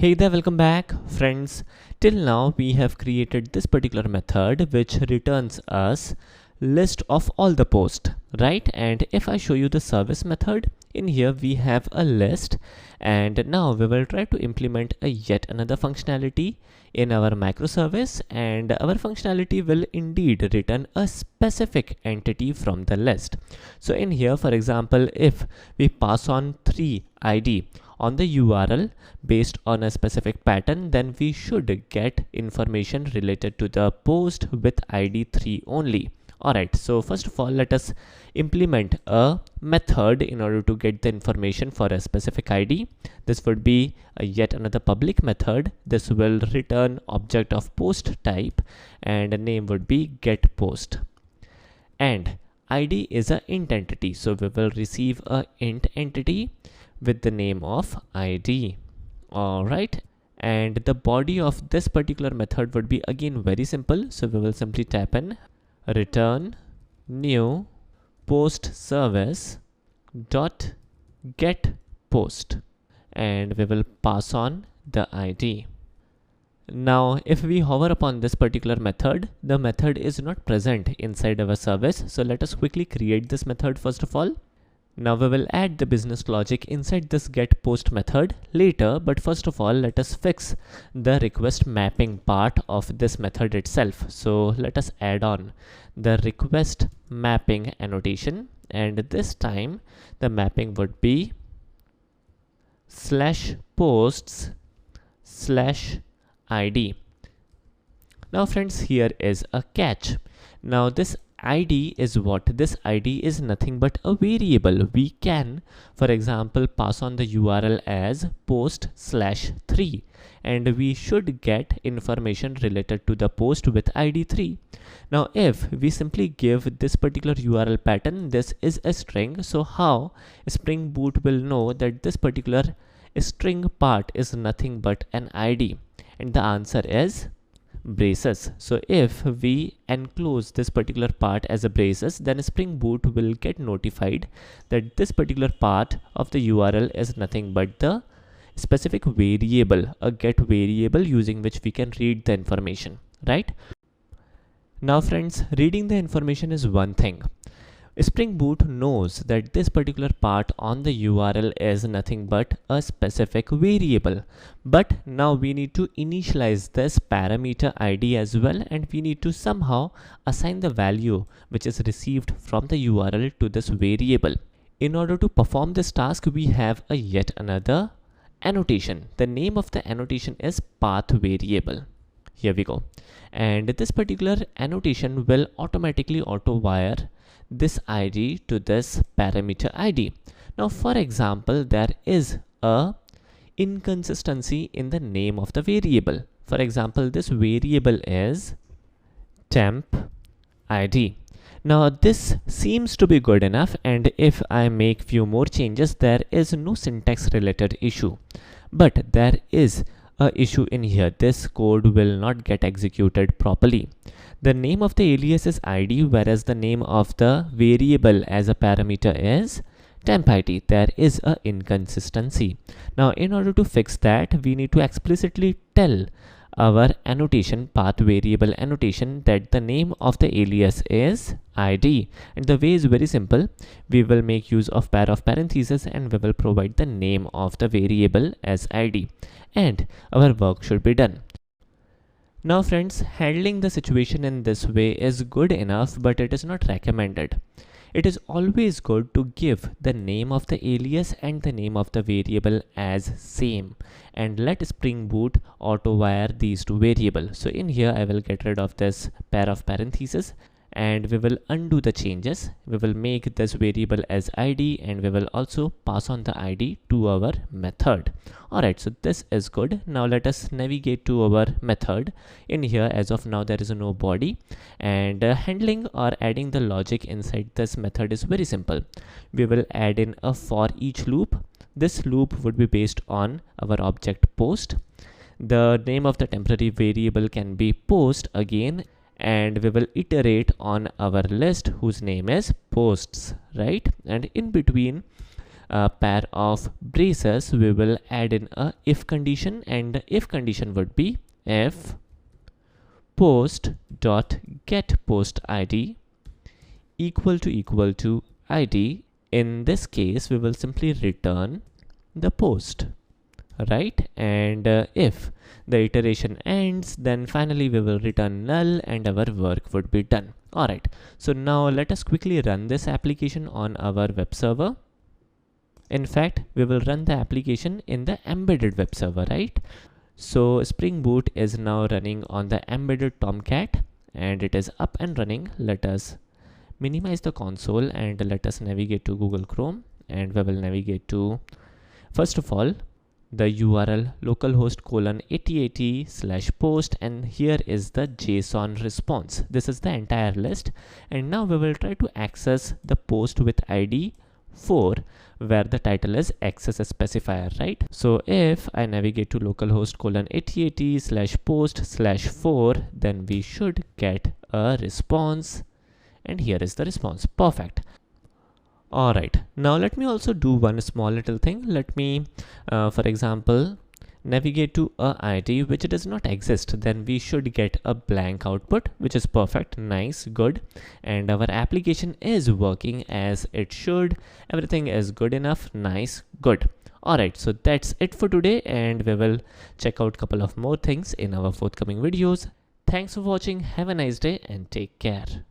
Hey there, welcome back friends. Till now we have created this particular method which returns us list of all the posts, right? And if I show you the service method, in here we have a list, and now we will try to implement a yet another functionality in our microservice, and our functionality will indeed return a specific entity from the list. So in here, for example, if we pass on 3id on the URL based on a specific pattern, then we should get information related to the post with ID 3 only. Alright, so first of all, let us implement a method in order to get the information for a specific ID. This would be a yet another public method. This will return object of post type, and a name would be get post. And ID is a int entity, so we will receive a int entity with the name of ID. Alright, and the body of this particular method would be again very simple, so we will simply type in return new post service dot get post, and we will pass on the ID. Now if we hover upon this particular method, the method is not present inside our service, so let us quickly create this method first of all. Now we will add the business logic inside this get post method later, but first of all let us fix the request mapping part of this method itself. So let us add on the request mapping annotation, and this time the mapping would be /posts/ID. Now friends, here is a catch. Now this ID is what? This ID is nothing but a variable. We can, for example, pass on the URL as post/3, and we should get information related to the post with ID 3. Now if we simply give this particular URL pattern, this is a string, so how Spring Boot will know that this particular string part is nothing but an ID? And the answer is braces. So if we enclose this particular part as a braces, then Spring Boot will get notified that this particular part of the URL is nothing but the specific variable, a get variable using which we can read the information, right? Now friends, reading the information is one thing. Spring Boot knows that this particular part on the URL is nothing but a specific variable, but now we need to initialize this parameter ID as well, and we need to somehow assign the value which is received from the URL to this variable. In order to perform this task, we have a yet another annotation. The name of the annotation is path variable. Here we go, and this particular annotation will automatically auto wire this ID to this parameter ID. Now for example, there is a inconsistency in the name of the variable. For example, this variable is temp ID. Now this seems to be good enough, and if I make few more changes, there is no syntax related issue, but there is a issue in here. This code will not get executed properly. The name of the alias is ID, whereas the name of the variable as a parameter is temp ID. There is a inconsistency. Now in order to fix that, we need to explicitly tell our annotation, path variable annotation, that the name of the alias is ID, and the way is very simple. We will make use of pair of parentheses, and we will provide the name of the variable as ID, and our work should be done. Now friends, handling the situation in this way is good enough, but it is not recommended. It is always good to give the name of the alias and the name of the variable as same, and let Spring Boot auto wire these two variables. So in here I will get rid of this pair of parentheses, and we will undo the changes. We will make this variable as ID, and we will also pass on the ID to our method. Alright, so this is good. Now let us navigate to our method. In here, as of now, there is no body, and handling or adding the logic inside this method is very simple. We will add in a for each loop. This loop would be based on our object post. The name of the temporary variable can be post again, and we will iterate on our list whose name is posts, right? And in between a pair of braces, we will add in a if condition, and the if condition would be if post dot get post id equal to id. In this case, we will simply return the post, right? And if the iteration ends, then finally we will return null and our work would be done. All right, so now let us quickly run this application on our web server. In fact, we will run the application in the embedded web server, right? So Spring Boot is now running on the embedded Tomcat and it is up and running. Let us minimize the console and let us navigate to Google Chrome, and we will navigate to, first of all, the URL localhost colon 8080/post, and here is the JSON response. This is the entire list, and now we will try to access the post with ID 4 where the title is access specifier, right? So if I navigate to localhost colon 8080/post/4, then we should get a response, and here is the response. Perfect. All right, now let me also do one small little thing. Let me for example navigate to a ID which does not exist, then we should get a blank output, which is perfect, nice, good, and our application is working as it should. Everything is good enough, nice, good. All right, so that's it for today, and we will check out a couple of more things in our forthcoming videos. Thanks for watching, have a nice day and take care.